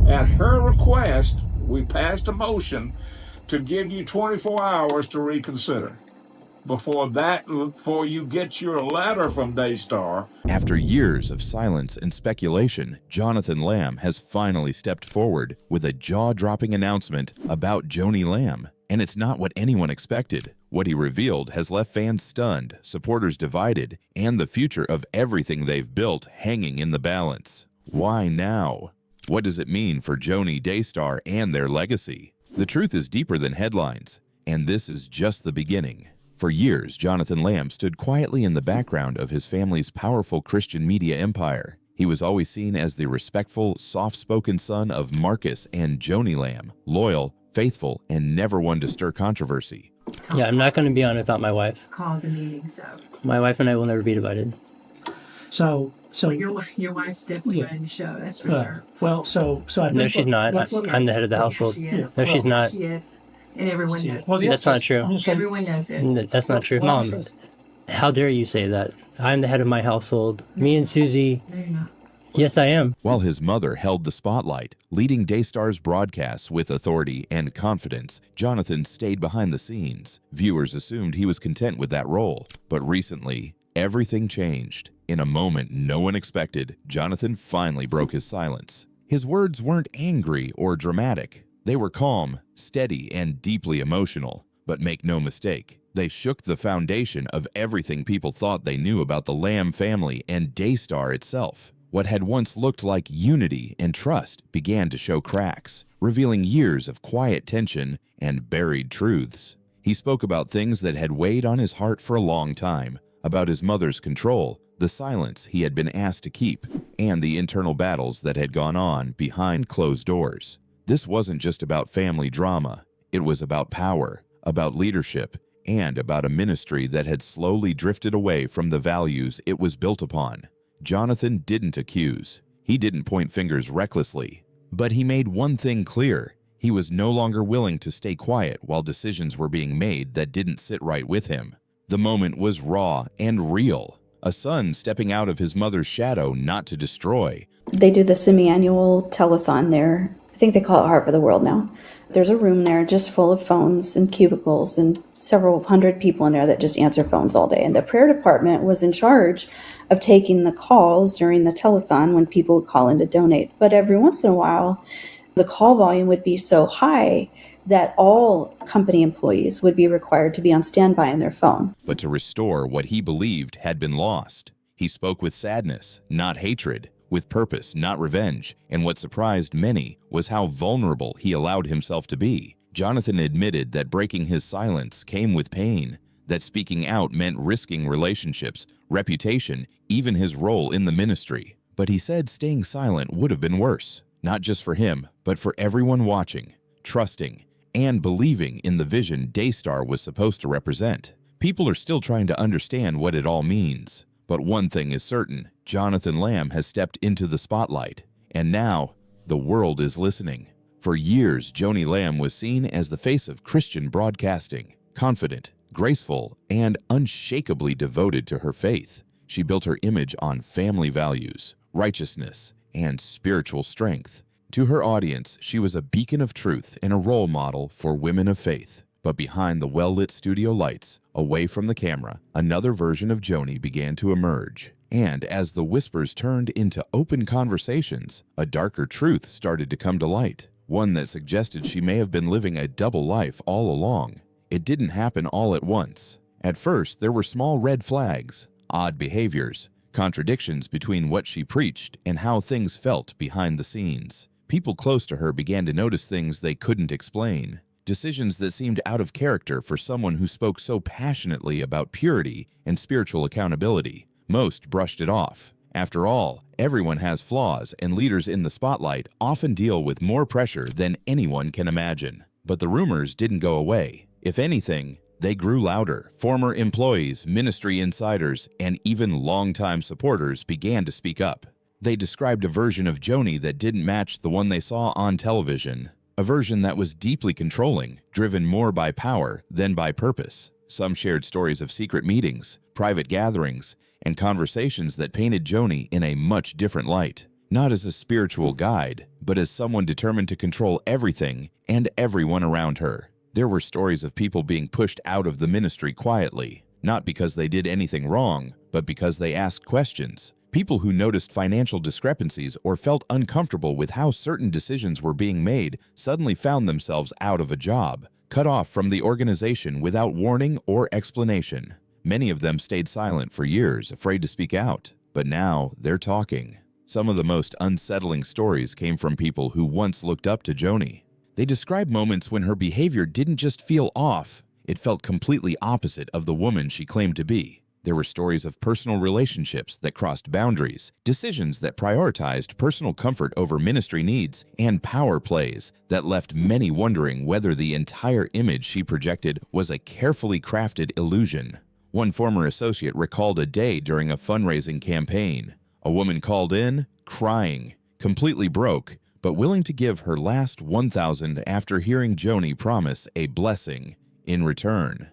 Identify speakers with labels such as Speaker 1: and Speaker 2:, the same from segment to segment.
Speaker 1: At her request, we passed a motion to give you 24 hours to reconsider. Before you get your letter from Daystar.
Speaker 2: After years of silence and speculation, Jonathan Lamb has finally stepped forward with a jaw-dropping announcement about Joni Lamb. And it's not what anyone expected. What he revealed has left fans stunned, supporters divided, and the future of everything they've built hanging in the balance. Why now? What does it mean for Joni, Daystar, and their legacy? The truth is deeper than headlines, and this is just the beginning. For years, Jonathan Lamb stood quietly in the background of his family's powerful Christian media empire. He was always seen as the respectful, soft-spoken son of Marcus and Joni Lamb, loyal, faithful, and never one to stir controversy.
Speaker 3: Yeah, I'm not going to be on without my wife.
Speaker 4: Call the meetings up.
Speaker 3: My wife and I will never be divided.
Speaker 4: So your wife's definitely running the show. That's for sure.
Speaker 5: Well, so I think
Speaker 3: No, she's not. I'm the head of the household.
Speaker 4: She is.
Speaker 3: No, she's not.
Speaker 4: She is, and everyone knows.
Speaker 5: Well,
Speaker 3: That's not true.
Speaker 5: I'm just saying,
Speaker 4: Everyone knows it.
Speaker 3: That's not true.
Speaker 5: well,
Speaker 3: Mom, how dare you say that? I'm the head of my household. Me and Susie.
Speaker 4: No, you're not.
Speaker 3: Yes, I am.
Speaker 2: While his mother held the spotlight, leading Daystar's broadcasts with authority and confidence, Jonathan stayed behind the scenes. Viewers assumed he was content with that role. But recently, everything changed. In a moment no one expected, Jonathan finally broke his silence. His words weren't angry or dramatic. They were calm, steady, and deeply emotional. But make no mistake, they shook the foundation of everything people thought they knew about the Lamb family and Daystar itself. What had once looked like unity and trust began to show cracks, revealing years of quiet tension and buried truths. He spoke about things that had weighed on his heart for a long time, about his mother's control, the silence he had been asked to keep, and the internal battles that had gone on behind closed doors. This wasn't just about family drama. It was about power, about leadership, and about a ministry that had slowly drifted away from the values it was built upon. Jonathan didn't accuse. He didn't point fingers recklessly. But he made one thing clear. He was no longer willing to stay quiet while decisions were being made that didn't sit right with him. The moment was raw and real. A son stepping out of his mother's shadow not to destroy.
Speaker 6: They do the semi-annual telethon there. I think they call it Heart for the World now. There's a room there just full of phones and cubicles and several hundred people in there that just answer phones all day. And the prayer department was in charge of taking the calls during the telethon when people would call in to donate. But every once in a while, the call volume would be so high that all company employees would be required to be on standby on their phone.
Speaker 2: But to restore what he believed had been lost, he spoke with sadness, not hatred, with purpose, not revenge, and what surprised many was how vulnerable he allowed himself to be. Jonathan admitted that breaking his silence came with pain, that speaking out meant risking relationships, reputation, even his role in the ministry. But he said staying silent would have been worse, not just for him, but for everyone watching, trusting, and believing in the vision Daystar was supposed to represent. People are still trying to understand what it all means. But one thing is certain, Jonathan Lamb has stepped into the spotlight, and now the world is listening. For years, Joni Lamb was seen as the face of Christian broadcasting, confident, graceful, and unshakably devoted to her faith. She built her image on family values, righteousness, and spiritual strength. To her audience, she was a beacon of truth and a role model for women of faith. But behind the well-lit studio lights, away from the camera, another version of Joni began to emerge. And as the whispers turned into open conversations, a darker truth started to come to light, one that suggested she may have been living a double life all along. It didn't happen all at once. At first, there were small red flags, odd behaviors, contradictions between what she preached and how things felt behind the scenes. People close to her began to notice things they couldn't explain. Decisions that seemed out of character for someone who spoke so passionately about purity and spiritual accountability. Most brushed it off. After all, everyone has flaws, and leaders in the spotlight often deal with more pressure than anyone can imagine. But the rumors didn't go away. If anything, they grew louder. Former employees, ministry insiders, and even longtime supporters began to speak up. They described a version of Joni that didn't match the one they saw on television. A version that was deeply controlling, driven more by power than by purpose. Some shared stories of secret meetings, private gatherings, and conversations that painted Joni in a much different light. Not as a spiritual guide, but as someone determined to control everything and everyone around her. There were stories of people being pushed out of the ministry quietly, not because they did anything wrong, but because they asked questions. People who noticed financial discrepancies or felt uncomfortable with how certain decisions were being made suddenly found themselves out of a job, cut off from the organization without warning or explanation. Many of them stayed silent for years, afraid to speak out, but now they're talking. Some of the most unsettling stories came from people who once looked up to Joni. They described moments when her behavior didn't just feel off, it felt completely opposite of the woman she claimed to be. There were stories of personal relationships that crossed boundaries, decisions that prioritized personal comfort over ministry needs, and power plays that left many wondering whether the entire image she projected was a carefully crafted illusion. One former associate recalled a day during a fundraising campaign. A woman called in, crying, completely broke, but willing to give her last $1,000 after hearing Joni promise a blessing in return.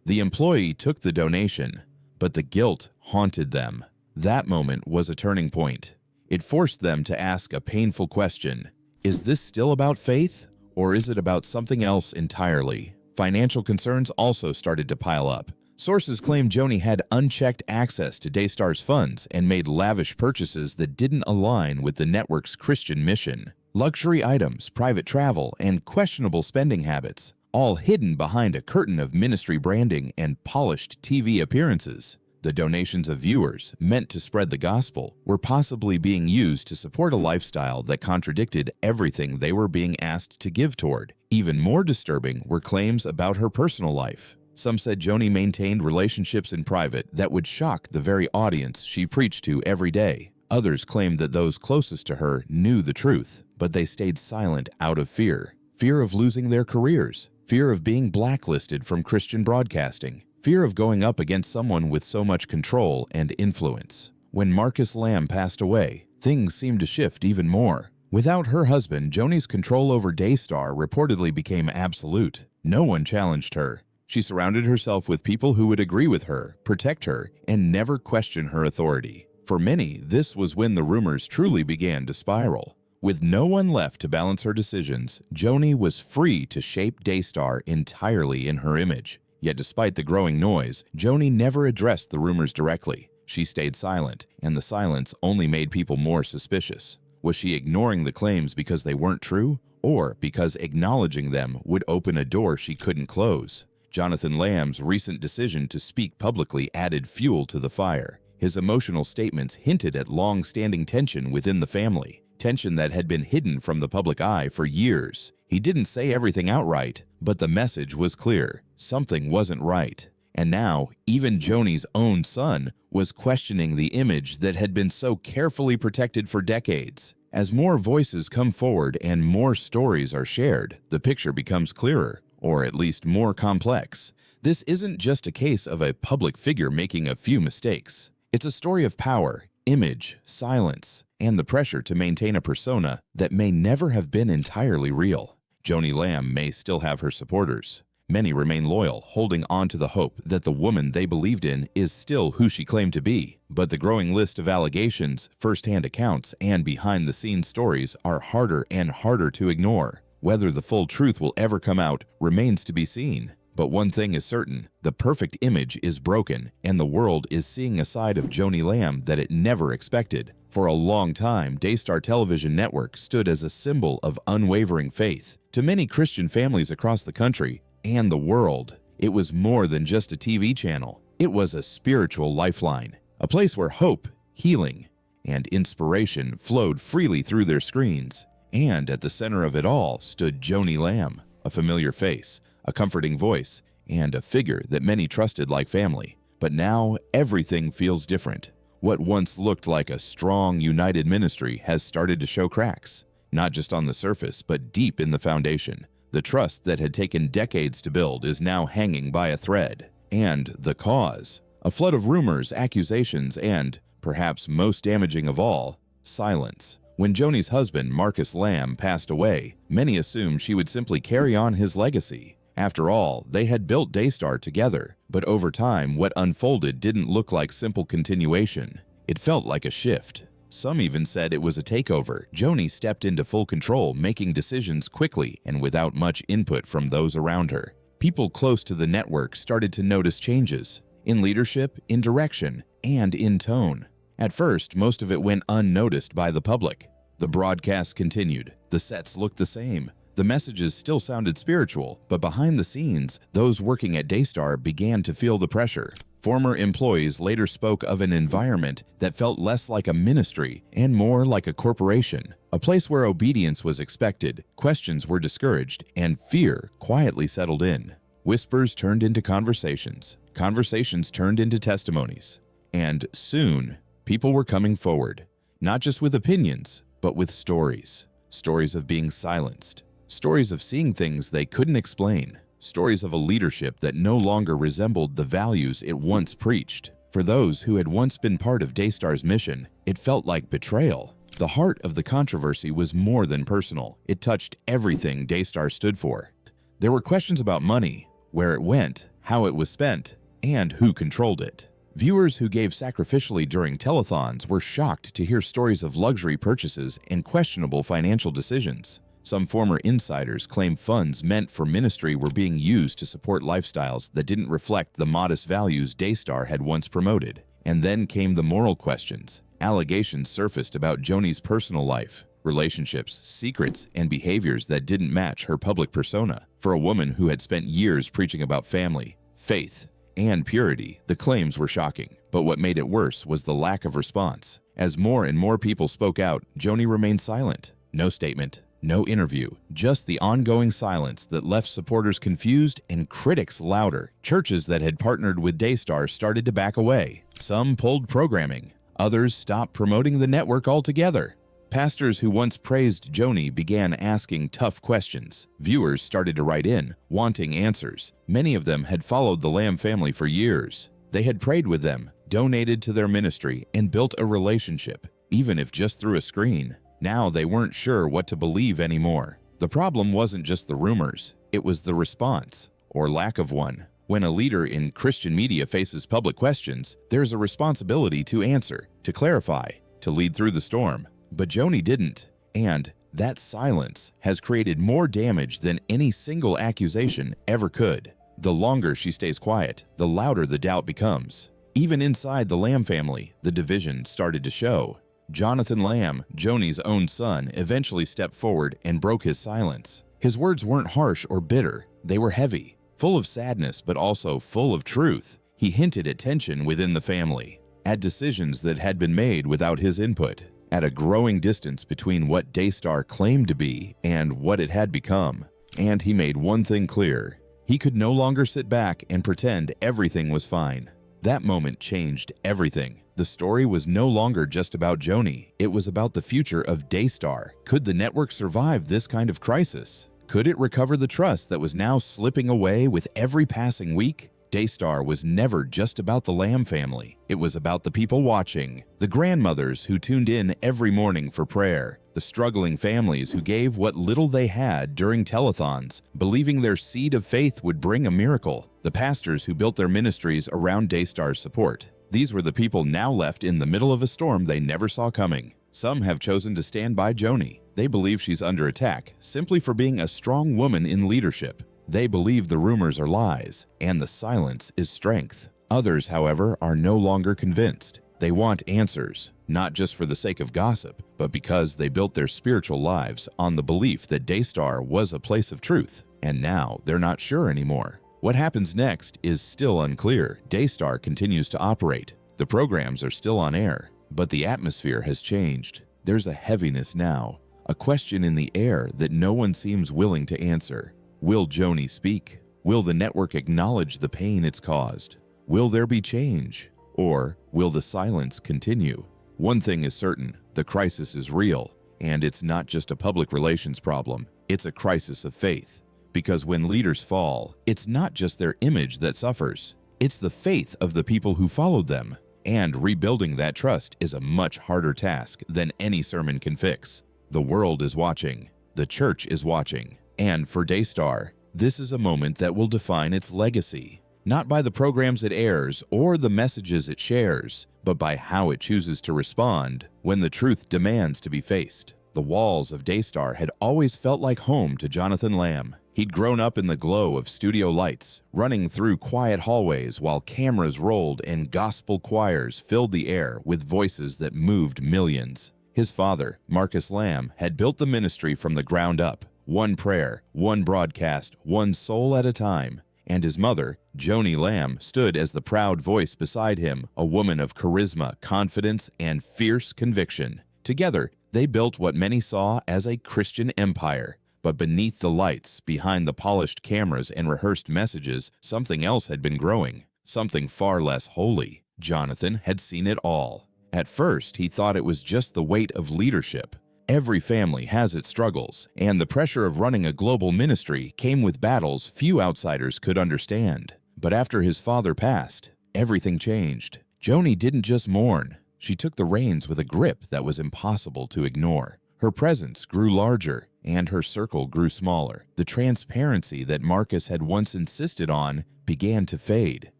Speaker 2: The employee took the donation, but the guilt haunted them. That moment was a turning point. It forced them to ask a painful question. Is this still about faith, or is it about something else entirely? Financial concerns also started to pile up. Sources claim Joni had unchecked access to Daystar's funds and made lavish purchases that didn't align with the network's Christian mission. Luxury items, private travel, and questionable spending habits, all hidden behind a curtain of ministry branding and polished TV appearances. The donations of viewers, meant to spread the gospel, were possibly being used to support a lifestyle that contradicted everything they were being asked to give toward. Even more disturbing were claims about her personal life. Some said Joni maintained relationships in private that would shock the very audience she preached to every day. Others claimed that those closest to her knew the truth, but they stayed silent out of fear. Fear of losing their careers, fear of being blacklisted from Christian broadcasting, fear of going up against someone with so much control and influence. When Marcus Lamb passed away, things seemed to shift even more. Without her husband, Joni's control over Daystar reportedly became absolute. No one challenged her. She surrounded herself with people who would agree with her, protect her, and never question her authority. For many, this was when the rumors truly began to spiral. With no one left to balance her decisions, Joni was free to shape Daystar entirely in her image. Yet despite the growing noise, Joni never addressed the rumors directly. She stayed silent, and the silence only made people more suspicious. Was she ignoring the claims because they weren't true, or because acknowledging them would open a door she couldn't close? Jonathan Lamb's recent decision to speak publicly added fuel to the fire. His emotional statements hinted at long-standing tension within the family, tension that had been hidden from the public eye for years. He didn't say everything outright, but the message was clear. Something wasn't right. And now, even Joni's own son was questioning the image that had been so carefully protected for decades. As more voices come forward and more stories are shared, the picture becomes clearer, or at least more complex. This isn't just a case of a public figure making a few mistakes. It's a story of power, image, silence, and the pressure to maintain a persona that may never have been entirely real. Joni Lamb may still have her supporters. Many remain loyal, holding on to the hope that the woman they believed in is still who she claimed to be. But the growing list of allegations, first-hand accounts, and behind-the-scenes stories are harder and harder to ignore. Whether the full truth will ever come out remains to be seen. But one thing is certain, the perfect image is broken, and the world is seeing a side of Joni Lamb that it never expected. For a long time, Daystar Television Network stood as a symbol of unwavering faith. To many Christian families across the country and the world, it was more than just a TV channel. It was a spiritual lifeline, a place where hope, healing, and inspiration flowed freely through their screens. And at the center of it all stood Joni Lamb, a familiar face, a comforting voice, and a figure that many trusted like family. But now everything feels different. What once looked like a strong, united ministry has started to show cracks, not just on the surface, but deep in the foundation. The trust that had taken decades to build is now hanging by a thread. And the cause? A flood of rumors, accusations, and, perhaps most damaging of all, silence. When Joni's husband, Marcus Lamb, passed away, many assumed she would simply carry on his legacy. After all, they had built Daystar together, but over time, what unfolded didn't look like simple continuation. It felt like a shift. Some even said it was a takeover. Joni stepped into full control, making decisions quickly and without much input from those around her. People close to the network started to notice changes in leadership, in direction, and in tone. At first, most of it went unnoticed by the public. The broadcast continued. The sets looked the same. The messages still sounded spiritual, but behind the scenes, those working at Daystar began to feel the pressure. Former employees later spoke of an environment that felt less like a ministry and more like a corporation, a place where obedience was expected, questions were discouraged, and fear quietly settled in. Whispers turned into conversations. Conversations turned into testimonies. And soon, people were coming forward, not just with opinions, but with stories. Stories of being silenced. Stories of seeing things they couldn't explain. Stories of a leadership that no longer resembled the values it once preached. For those who had once been part of Daystar's mission, it felt like betrayal. The heart of the controversy was more than personal. It touched everything Daystar stood for. There were questions about money, where it went, how it was spent, and who controlled it. Viewers who gave sacrificially during telethons were shocked to hear stories of luxury purchases and questionable financial decisions. Some former insiders claim funds meant for ministry were being used to support lifestyles that didn't reflect the modest values Daystar had once promoted. And then came the moral questions. Allegations surfaced about Joni's personal life, relationships, secrets, and behaviors that didn't match her public persona. For a woman who had spent years preaching about family, faith, and purity, the claims were shocking. But what made it worse was the lack of response. As more and more people spoke out, Joni remained silent. No statement, no interview, just the ongoing silence that left supporters confused and critics louder. Churches that had partnered with Daystar started to back away. Some pulled programming. Others stopped promoting the network altogether. Pastors who once praised Joni began asking tough questions. Viewers started to write in, wanting answers. Many of them had followed the Lamb family for years. They had prayed with them, donated to their ministry, and built a relationship, even if just through a screen. Now they weren't sure what to believe anymore. The problem wasn't just the rumors, it was the response, or lack of one. When a leader in Christian media faces public questions, there's a responsibility to answer, to clarify, to lead through the storm. But Joni didn't, and that silence has created more damage than any single accusation ever could. The longer she stays quiet, the louder the doubt becomes. Even inside the Lamb family, the division started to show. Jonathan Lamb, Joni's own son, eventually stepped forward and broke his silence. His words weren't harsh or bitter, they were heavy, full of sadness but also full of truth. He hinted at tension within the family, at decisions that had been made without his input, at a growing distance between what Daystar claimed to be and what it had become. And he made one thing clear. He could no longer sit back and pretend everything was fine. That moment changed everything. The story was no longer just about Joni. It was about the future of Daystar. Could the network survive this kind of crisis? Could it recover the trust that was now slipping away with every passing week? Daystar was never just about the Lamb family. It was about the people watching, the grandmothers who tuned in every morning for prayer, the struggling families who gave what little they had during telethons, believing their seed of faith would bring a miracle, the pastors who built their ministries around Daystar's support. These were the people now left in the middle of a storm they never saw coming. Some have chosen to stand by Joni. They believe she's under attack simply for being a strong woman in leadership. They believe the rumors are lies, and the silence is strength. Others, however, are no longer convinced. They want answers, not just for the sake of gossip, but because they built their spiritual lives on the belief that Daystar was a place of truth, and now they're not sure anymore. What happens next is still unclear. Daystar continues to operate. The programs are still on air, but the atmosphere has changed. There's a heaviness now, a question in the air that no one seems willing to answer. Will Joni speak? Will the network acknowledge the pain it's caused? Will there be change? Or will the silence continue? One thing is certain, the crisis is real, and it's not just a public relations problem, it's a crisis of faith. Because when leaders fall, it's not just their image that suffers, it's the faith of the people who followed them. And rebuilding that trust is a much harder task than any sermon can fix. The world is watching, the church is watching. And for Daystar, this is a moment that will define its legacy, not by the programs it airs or the messages it shares, but by how it chooses to respond when the truth demands to be faced. The walls of Daystar had always felt like home to Jonathan Lamb. He'd grown up in the glow of studio lights, running through quiet hallways while cameras rolled and gospel choirs filled the air with voices that moved millions. His father, Marcus Lamb, had built the ministry from the ground up, one prayer, one broadcast, one soul at a time. And his mother, Joni Lamb, stood as the proud voice beside him, a woman of charisma, confidence, and fierce conviction. Together, they built what many saw as a Christian empire. But beneath the lights, behind the polished cameras and rehearsed messages, something else had been growing, something far less holy. Jonathan had seen it all. At first, he thought it was just the weight of leadership. Every family has its struggles, and the pressure of running a global ministry came with battles few outsiders could understand. But after his father passed, everything changed. Joni didn't just mourn. She took the reins with a grip that was impossible to ignore. Her presence grew larger, and her circle grew smaller. The transparency that Marcus had once insisted on began to fade.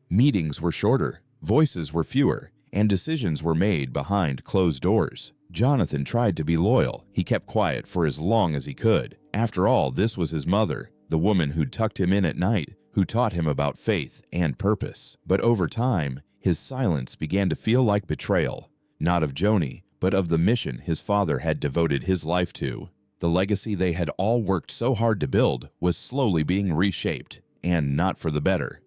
Speaker 2: Meetings were shorter, voices were fewer, and decisions were made behind closed doors. Jonathan tried to be loyal. He kept quiet for as long as he could. After all, this was his mother, the woman who tucked him in at night, who taught him about faith and purpose. But over time, his silence began to feel like betrayal, not of Joni, but of the mission his father had devoted his life to. The legacy they had all worked so hard to build was slowly being reshaped, and not for the better.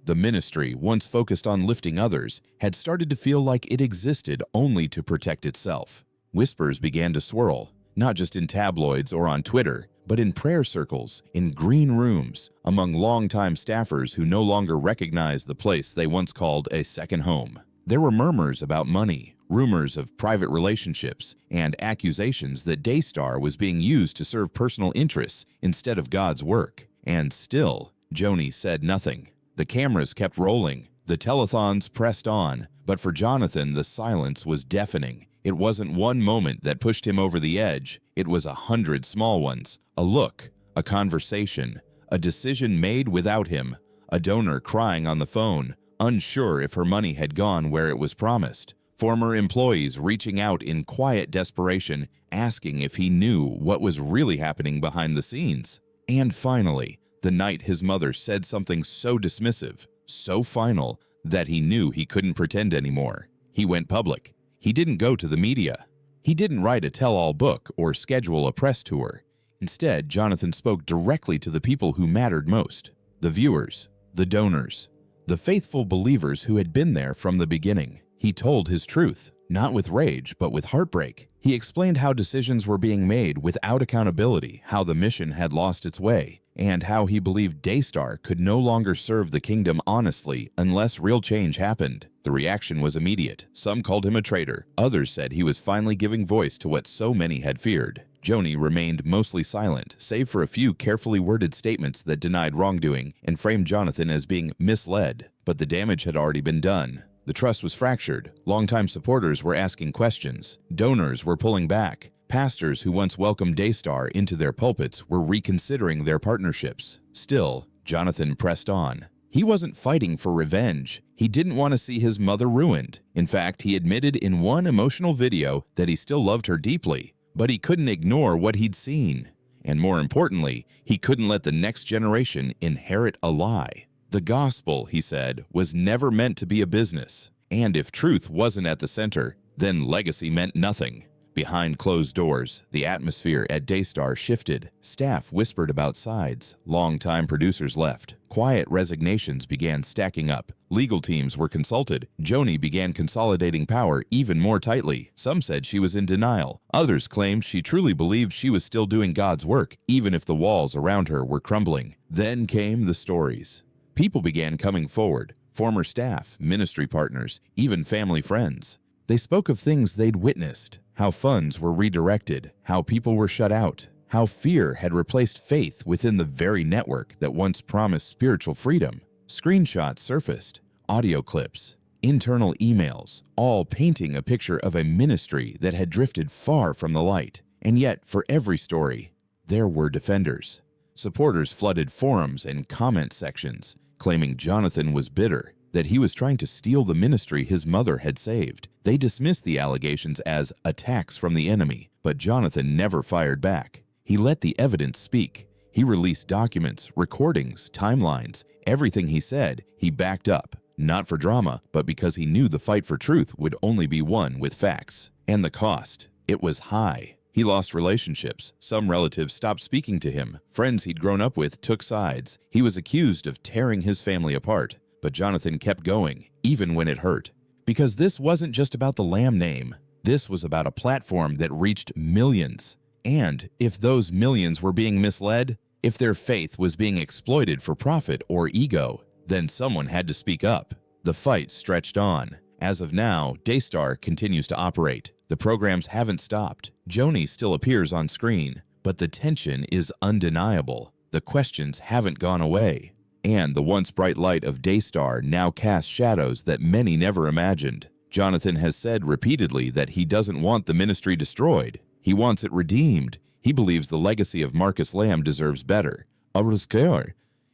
Speaker 2: The ministry, once focused on lifting others, had started to feel like it existed only to protect itself. Whispers began to swirl, not just in tabloids or on Twitter, but in prayer circles, in green rooms, among longtime staffers who no longer recognized the place they once called a second home. There were murmurs about money, rumors of private relationships, and accusations that Daystar was being used to serve personal interests instead of God's work. And still, Joni said nothing. The cameras kept rolling, the telethons pressed on, but for Jonathan, the silence was deafening. It wasn't one moment that pushed him over the edge, it was 100 small ones. A look, a conversation, a decision made without him, a donor crying on the phone, unsure if her money had gone where it was promised, former employees reaching out in quiet desperation, asking if he knew what was really happening behind the scenes. And finally, the night his mother said something so dismissive, so final, that he knew he couldn't pretend anymore. He went public. He didn't go to the media. He didn't write a tell-all book or schedule a press tour. Instead, Jonathan spoke directly to the people who mattered most, the viewers, the donors, the faithful believers who had been there from the beginning. He told his truth, not with rage, but with heartbreak. He explained how decisions were being made without accountability, how the mission had lost its way, and how he believed Daystar could no longer serve the kingdom honestly unless real change happened. The reaction was immediate. Some called him a traitor. Others said he was finally giving voice to what so many had feared. Joni remained mostly silent, save for a few carefully worded statements that denied wrongdoing and framed Jonathan as being misled. But the damage had already been done. The trust was fractured. Longtime supporters were asking questions. Donors were pulling back. Pastors who once welcomed Daystar into their pulpits were reconsidering their partnerships. Still, Jonathan pressed on. He wasn't fighting for revenge. He didn't want to see his mother ruined. In fact, he admitted in one emotional video that he still loved her deeply, but he couldn't ignore what he'd seen. And more importantly, he couldn't let the next generation inherit a lie. The gospel, he said, was never meant to be a business. And if truth wasn't at the center, then legacy meant nothing. Behind closed doors, the atmosphere at Daystar shifted. Staff whispered about sides. Longtime producers left. Quiet resignations began stacking up. Legal teams were consulted. Joni began consolidating power even more tightly. Some said she was in denial. Others claimed she truly believed she was still doing God's work, even if the walls around her were crumbling. Then came the stories. People began coming forward. Former staff, ministry partners, even family friends. They spoke of things they'd witnessed. How funds were redirected, how people were shut out, how fear had replaced faith within the very network that once promised spiritual freedom. Screenshots surfaced, audio clips, internal emails, all painting a picture of a ministry that had drifted far from the light. And yet, for every story, there were defenders. Supporters flooded forums and comment sections, claiming Jonathan was bitter, that he was trying to steal the ministry his mother had saved. They dismissed the allegations as attacks from the enemy, but Jonathan never fired back. He let the evidence speak. He released documents, recordings, timelines. Everything he said, he backed up, not for drama, but because he knew the fight for truth would only be won with facts. And the cost, it was high. He lost relationships. Some relatives stopped speaking to him. Friends he'd grown up with took sides. He was accused of tearing his family apart. But Jonathan kept going, even when it hurt. Because this wasn't just about the Lamb name. This was about a platform that reached millions. And if those millions were being misled, if their faith was being exploited for profit or ego, then someone had to speak up. The fight stretched on. As of now, Daystar continues to operate. The programs haven't stopped. Joanie still appears on screen, but the tension is undeniable. The questions haven't gone away. And the once bright light of Daystar now casts shadows that many never imagined. Jonathan has said repeatedly that he doesn't want the ministry destroyed. He wants it redeemed. He believes the legacy of Marcus Lamb deserves better.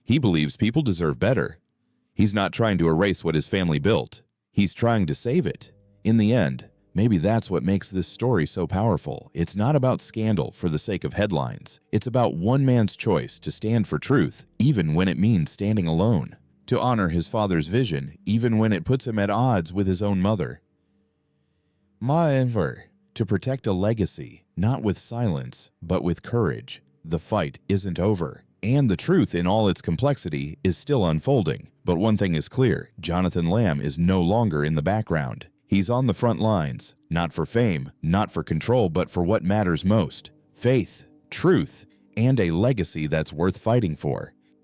Speaker 2: He believes people deserve better. He's not trying to erase what his family built. He's trying to save it. In the end, maybe that's what makes this story so powerful. It's not about scandal for the sake of headlines. It's about one man's choice to stand for truth, even when it means standing alone. To honor his father's vision, even when it puts him at odds with his own mother. To protect a legacy, not with silence, but with courage. The fight isn't over. And the truth in all its complexity is still unfolding. But one thing is clear, Jonathan Lamb is no longer in the background. He's on the front lines, not for fame, not for control, but for what matters most. Faith, truth, and a legacy that's worth fighting for.